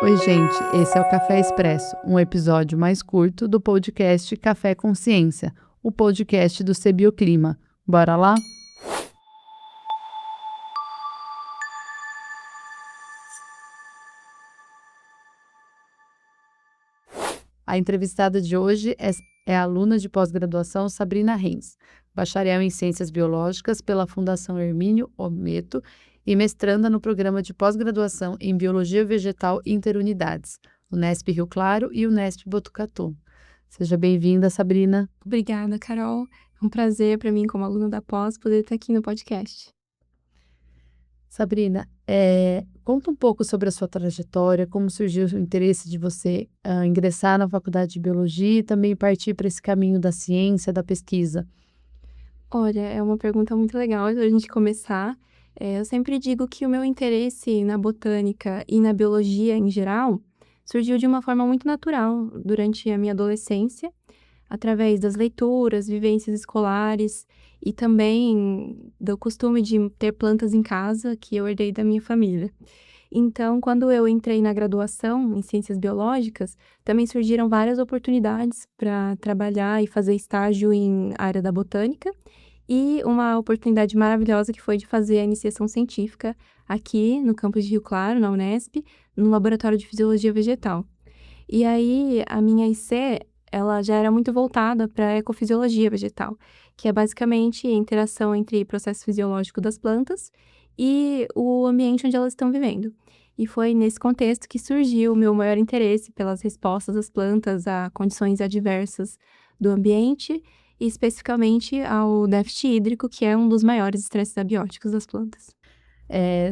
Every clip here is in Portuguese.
Oi, gente, esse é o Café Expresso, um episódio mais curto do podcast Café Consciência, o podcast do Sebioclima. Bora lá? A entrevistada de hoje é a aluna de pós-graduação Sabrina Renz, bacharel em Ciências Biológicas pela Fundação Hermínio Ometo e mestranda no programa de pós-graduação em Biologia Vegetal Interunidades, Unesp Rio Claro e Unesp Botucatu. Seja bem-vinda, Sabrina. Obrigada, Carol. É um prazer para mim, como aluna da pós, poder estar aqui no podcast. Sabrina, conta um pouco sobre a sua trajetória, como surgiu o interesse de você ingressar na faculdade de biologia e também partir para esse caminho da ciência, da pesquisa. Olha, é uma pergunta muito legal a gente começar. Eu sempre digo que o meu interesse na botânica e na biologia em geral surgiu de uma forma muito natural durante a minha adolescência, através das leituras, vivências escolares e também do costume de ter plantas em casa que eu herdei da minha família. Então, quando eu entrei na graduação em ciências biológicas, também surgiram várias oportunidades para trabalhar e fazer estágio em área da botânica, e uma oportunidade maravilhosa que foi de fazer a iniciação científica aqui no campus de Rio Claro, na Unesp, no Laboratório de Fisiologia Vegetal. E aí, a minha IC, ela já era muito voltada para a ecofisiologia vegetal, que é basicamente a interação entre processo fisiológico das plantas e o ambiente onde elas estão vivendo. E foi nesse contexto que surgiu o meu maior interesse pelas respostas das plantas a condições adversas do ambiente, e especificamente ao déficit hídrico, que é um dos maiores estresses abióticos das plantas.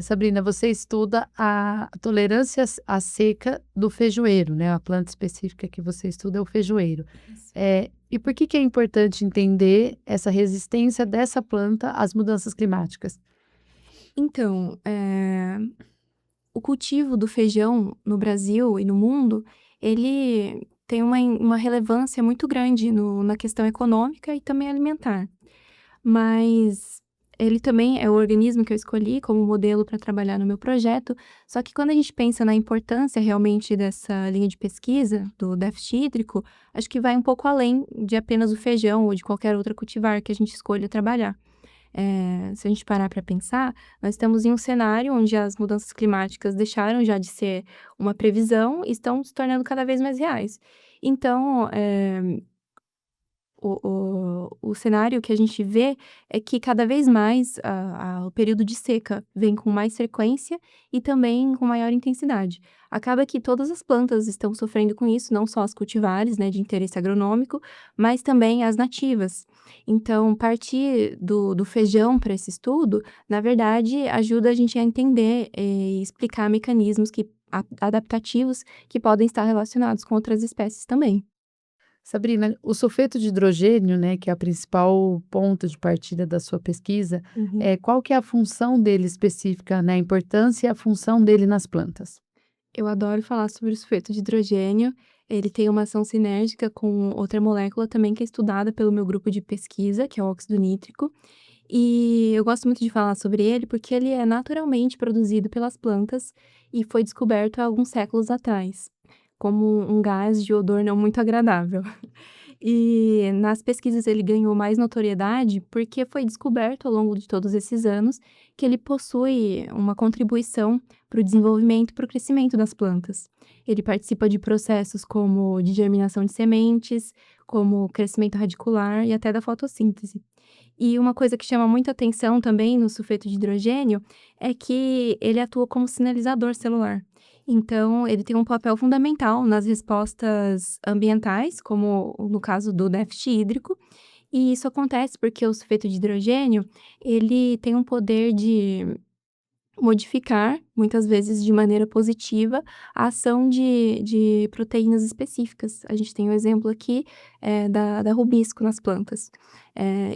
Sabrina, você estuda a tolerância à seca do feijoeiro, né? A planta específica que você estuda é o feijoeiro. Isso. E por que é importante entender essa resistência dessa planta às mudanças climáticas? Então, o cultivo do feijão no Brasil e no mundo, ele tem uma relevância muito grande na questão econômica e também alimentar. Mas ele também é o organismo que eu escolhi como modelo para trabalhar no meu projeto, só que quando a gente pensa na importância realmente dessa linha de pesquisa, do déficit hídrico, acho que vai um pouco além de apenas o feijão ou de qualquer outra cultivar que a gente escolha trabalhar. Se a gente parar para pensar, nós estamos em um cenário onde as mudanças climáticas deixaram já de ser uma previsão e estão se tornando cada vez mais reais. Então, o cenário que a gente vê é que cada vez mais o período de seca vem com mais frequência e também com maior intensidade. Acaba que todas as plantas estão sofrendo com isso, não só as cultivares, né, de interesse agronômico, mas também as nativas. Então, partir do feijão para esse estudo, na verdade, ajuda a gente a entender e explicar mecanismos adaptativos que podem estar relacionados com outras espécies também. Sabrina, o sulfeto de hidrogênio, né, que é a principal ponto de partida da sua pesquisa, Uhum. qual que é a função dele específica, né, a importância e a função dele nas plantas? Eu adoro falar sobre o sulfeto de hidrogênio. Ele tem uma ação sinérgica com outra molécula também que é estudada pelo meu grupo de pesquisa, que é o óxido nítrico. E eu gosto muito de falar sobre ele porque ele é naturalmente produzido pelas plantas e foi descoberto há alguns séculos atrás, como um gás de odor não muito agradável. E nas pesquisas ele ganhou mais notoriedade porque foi descoberto ao longo de todos esses anos que ele possui uma contribuição para o desenvolvimento e para o crescimento das plantas. Ele participa de processos como de germinação de sementes, como crescimento radicular e até da fotossíntese. E uma coisa que chama muita atenção também no sulfeto de hidrogênio é que ele atua como sinalizador celular. Então, ele tem um papel fundamental nas respostas ambientais, como no caso do déficit hídrico, e isso acontece porque o sulfeto de hidrogênio, ele tem um poder de modificar, muitas vezes de maneira positiva, a ação de proteínas específicas. A gente tem um exemplo aqui, da rubisco nas plantas.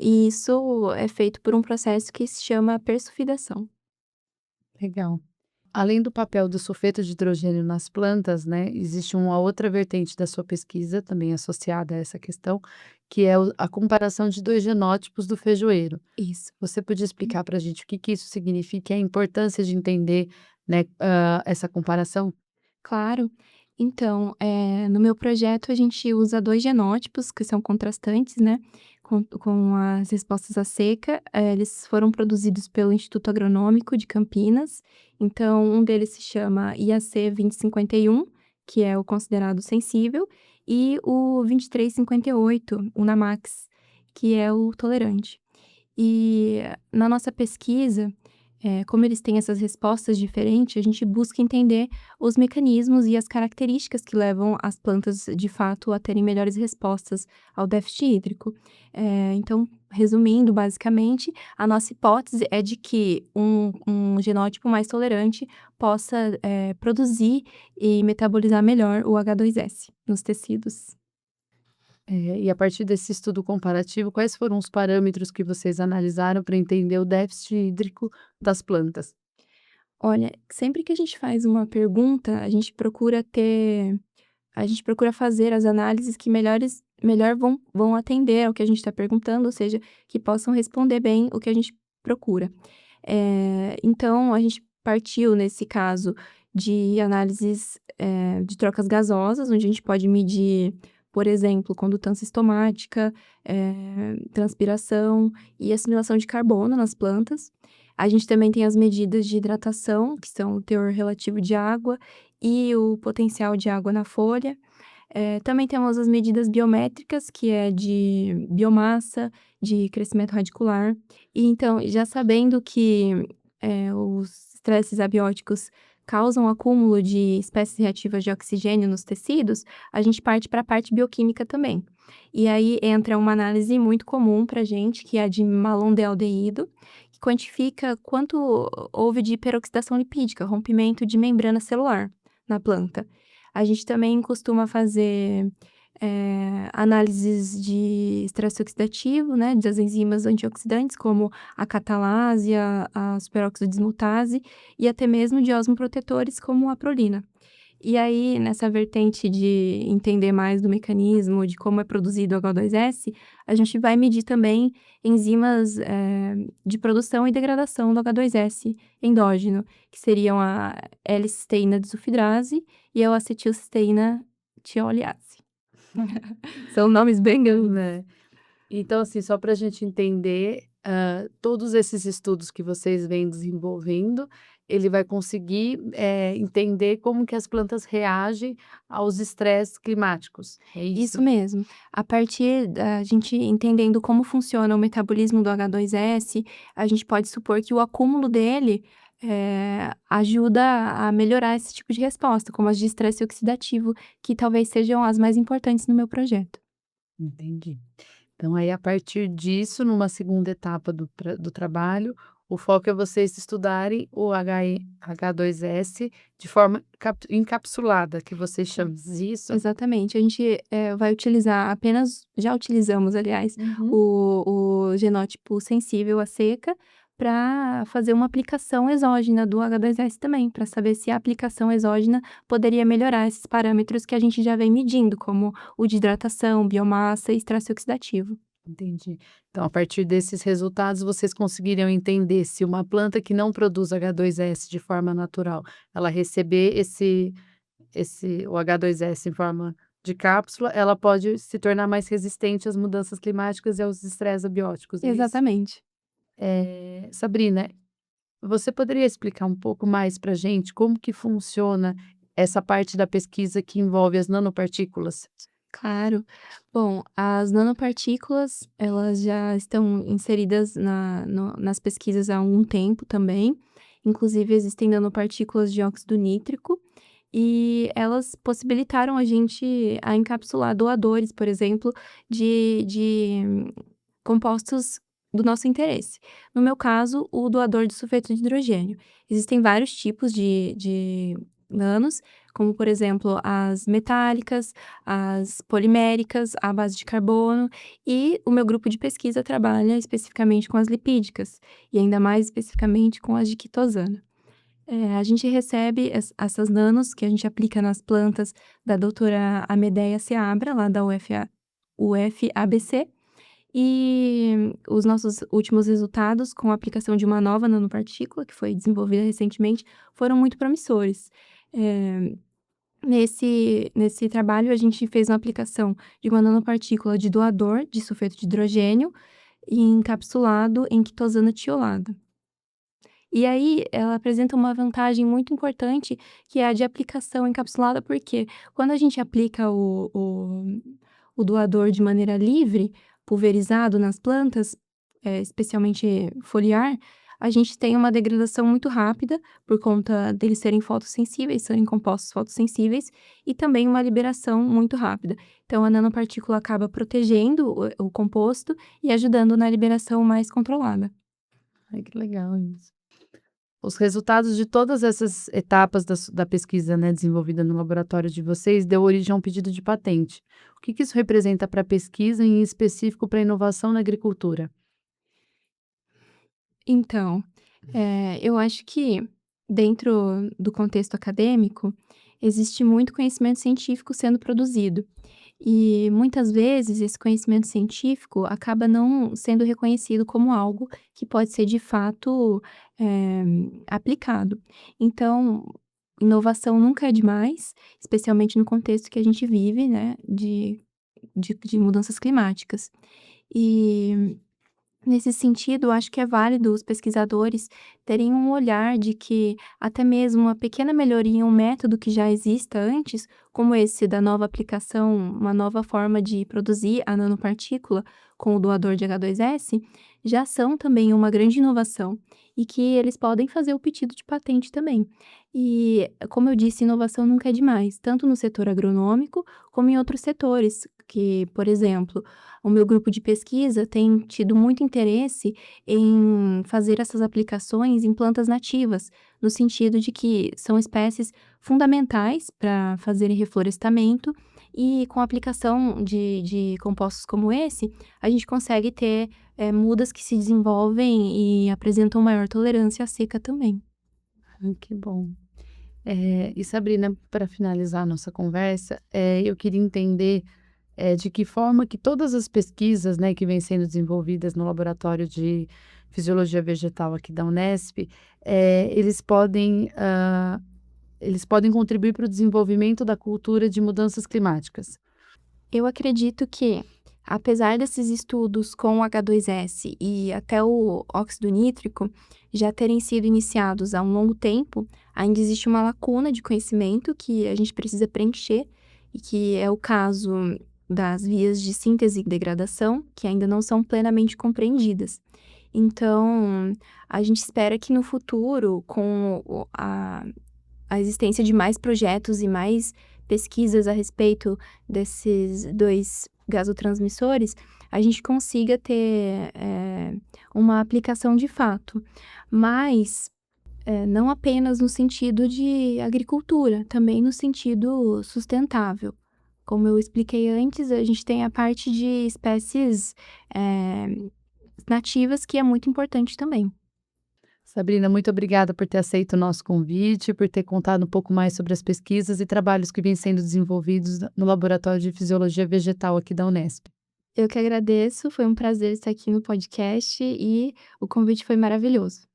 E isso é feito por um processo que se chama persulfidação. Legal. Além do papel do sulfeto de hidrogênio nas plantas, né, existe uma outra vertente da sua pesquisa, também associada a essa questão, que é a comparação de dois genótipos do feijoeiro. Isso. Você podia explicar para a gente o que que isso significa e a importância de entender, né, essa comparação? Claro. Então, no meu projeto a gente usa 2 genótipos que são contrastantes, né, com as respostas à seca. Eles foram produzidos pelo Instituto Agronômico de Campinas. Então, um deles se chama IAC 2051, que é o considerado sensível, e o 2358, o Namax, que é o tolerante. E na nossa pesquisa, como eles têm essas respostas diferentes, a gente busca entender os mecanismos e as características que levam as plantas, de fato, a terem melhores respostas ao déficit hídrico. Então, resumindo, basicamente, a nossa hipótese é de que um genótipo mais tolerante possa, produzir e metabolizar melhor o H2S nos tecidos. E a partir desse estudo comparativo, quais foram os parâmetros que vocês analisaram para entender o déficit hídrico das plantas? Olha, sempre que a gente faz uma pergunta, a gente procura fazer as análises que melhor vão atender ao que a gente está perguntando, ou seja, que possam responder bem o que a gente procura. Então a gente partiu, nesse caso, de análises, de trocas gasosas, onde a gente pode medir, por exemplo, condutância estomática, transpiração e assimilação de carbono nas plantas. A gente também tem as medidas de hidratação, que são o teor relativo de água e o potencial de água na folha. Também temos as medidas biométricas, que é de biomassa, de crescimento radicular. E então, já sabendo que, os estresses abióticos causam acúmulo de espécies reativas de oxigênio nos tecidos, a gente parte para a parte bioquímica também. E aí entra uma análise muito comum para gente, que é a de malondealdeído, que quantifica quanto houve de peroxidação lipídica, rompimento de membrana celular na planta. A gente também costuma fazer, análises de estresse oxidativo, né, das enzimas antioxidantes, como a catalase, a superóxido dismutase e até mesmo de osmoprotetores, como a prolina. E aí, nessa vertente de entender mais do mecanismo, de como é produzido o H2S, a gente vai medir também enzimas, de produção e degradação do H2S endógeno, que seriam a L-cisteína desulfidrase e a acetilcisteína tioliase. São nomes bem grandes. Né. Então, assim, só para a gente entender, todos esses estudos que vocês vêm desenvolvendo, ele vai conseguir, entender como que as plantas reagem aos estresses climáticos, é Isso isso? mesmo. A partir da gente entendendo como funciona o metabolismo do H2S, a gente pode supor que o acúmulo dele, ajuda a melhorar esse tipo de resposta, como as de estresse oxidativo, que talvez sejam as mais importantes no meu projeto. Entendi. Então aí a partir disso, numa segunda etapa do trabalho, o foco é vocês estudarem o H2S de forma encapsulada, que vocês chamam, isso? Exatamente. A gente, vai utilizar apenas já utilizamos, aliás, Uhum. o genótipo sensível à seca para fazer uma aplicação exógena do H2S também, para saber se a aplicação exógena poderia melhorar esses parâmetros que a gente já vem medindo, como o de hidratação, biomassa e estresse oxidativo. Entendi. Então, a partir desses resultados, vocês conseguiriam entender se uma planta que não produz H2S de forma natural, ela receber o H2S em forma de cápsula, ela pode se tornar mais resistente às mudanças climáticas e aos estresses abióticos, é isso? Exatamente. Sabrina, você poderia explicar um pouco mais para gente como que funciona essa parte da pesquisa que envolve as nanopartículas? Claro. Bom, as nanopartículas, elas já estão inseridas nas pesquisas há algum tempo também. Inclusive, existem nanopartículas de óxido nítrico e elas possibilitaram a gente a encapsular doadores, por exemplo, de compostos do nosso interesse. No meu caso, o doador de sulfeto de hidrogênio. Existem vários tipos de nanos, como, por exemplo, as metálicas, as poliméricas, à base de carbono, e o meu grupo de pesquisa trabalha especificamente com as lipídicas, e ainda mais especificamente com as de quitosana. A gente recebe essas nanos que a gente aplica nas plantas da doutora Amedeia Seabra, lá da UFABC, e os nossos últimos resultados com a aplicação de uma nova nanopartícula, que foi desenvolvida recentemente, foram muito promissores. Eh Nesse trabalho, a gente fez uma aplicação de uma nanopartícula de doador de sulfeto de hidrogênio encapsulado em quitosana tiolada. E aí, ela apresenta uma vantagem muito importante, que é a de aplicação encapsulada, porque quando a gente aplica o doador de maneira livre, pulverizado nas plantas, especialmente foliar, a gente tem uma degradação muito rápida, por conta deles serem fotossensíveis, serem compostos fotossensíveis, e também uma liberação muito rápida. Então, a nanopartícula acaba protegendo o composto e ajudando na liberação mais controlada. Ai, que legal isso. Os resultados de todas essas etapas da pesquisa, né, desenvolvida no laboratório de vocês, deu origem a um pedido de patente. O que que isso representa para a pesquisa e, em específico, para a inovação na agricultura? Então, eu acho que dentro do contexto acadêmico, existe muito conhecimento científico sendo produzido. E muitas vezes esse conhecimento científico acaba não sendo reconhecido como algo que pode ser de fato, eh, aplicado. Então, inovação nunca é demais, especialmente no contexto que a gente vive, né, de mudanças climáticas. E nesse sentido, acho que é válido os pesquisadores terem um olhar de que até mesmo uma pequena melhoria em um método que já exista antes, como esse da nova aplicação, uma nova forma de produzir a nanopartícula com o doador de H2S, já são também uma grande inovação e que eles podem fazer o pedido de patente também. E, como eu disse, inovação nunca é demais, tanto no setor agronômico como em outros setores, que, por exemplo, o meu grupo de pesquisa tem tido muito interesse em fazer essas aplicações em plantas nativas, no sentido de que são espécies fundamentais para fazerem reflorestamento e com a aplicação de compostos como esse, a gente consegue ter, mudas que se desenvolvem e apresentam maior tolerância à seca também. Que bom. E Sabrina, para finalizar a nossa conversa, eu queria entender, de que forma que todas as pesquisas, né, que vêm sendo desenvolvidas no laboratório de fisiologia vegetal aqui da Unesp, eles podem contribuir para o desenvolvimento da cultura de mudanças climáticas. Eu acredito que, apesar desses estudos com o H2S e até o óxido nítrico já terem sido iniciados há um longo tempo, ainda existe uma lacuna de conhecimento que a gente precisa preencher, e que é o caso das vias de síntese e degradação, que ainda não são plenamente compreendidas. Então, a gente espera que no futuro, com a existência de mais projetos e mais pesquisas a respeito desses 2 gasotransmissores, a gente consiga ter, uma aplicação de fato. Mas, não apenas no sentido de agricultura, também no sentido sustentável. Como eu expliquei antes, a gente tem a parte de espécies, nativas, que é muito importante também. Sabrina, muito obrigada por ter aceito o nosso convite, por ter contado um pouco mais sobre as pesquisas e trabalhos que vêm sendo desenvolvidos no Laboratório de Fisiologia Vegetal aqui da Unesp. Eu que agradeço, foi um prazer estar aqui no podcast e o convite foi maravilhoso.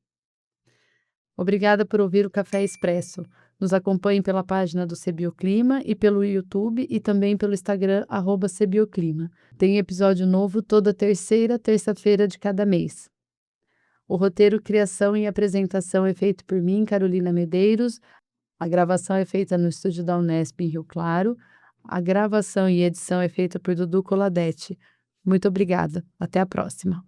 Obrigada por ouvir o Café Expresso. Nos acompanhe pela página do Cebioclima e pelo YouTube e também pelo Instagram, @Cebioclima. Tem episódio novo toda terceira terça-feira de cada mês. O roteiro, criação e apresentação é feito por mim, Carolina Medeiros. A gravação é feita no estúdio da Unesp em Rio Claro. A gravação e edição é feita por Dudu Coladetti. Muito obrigada. Até a próxima.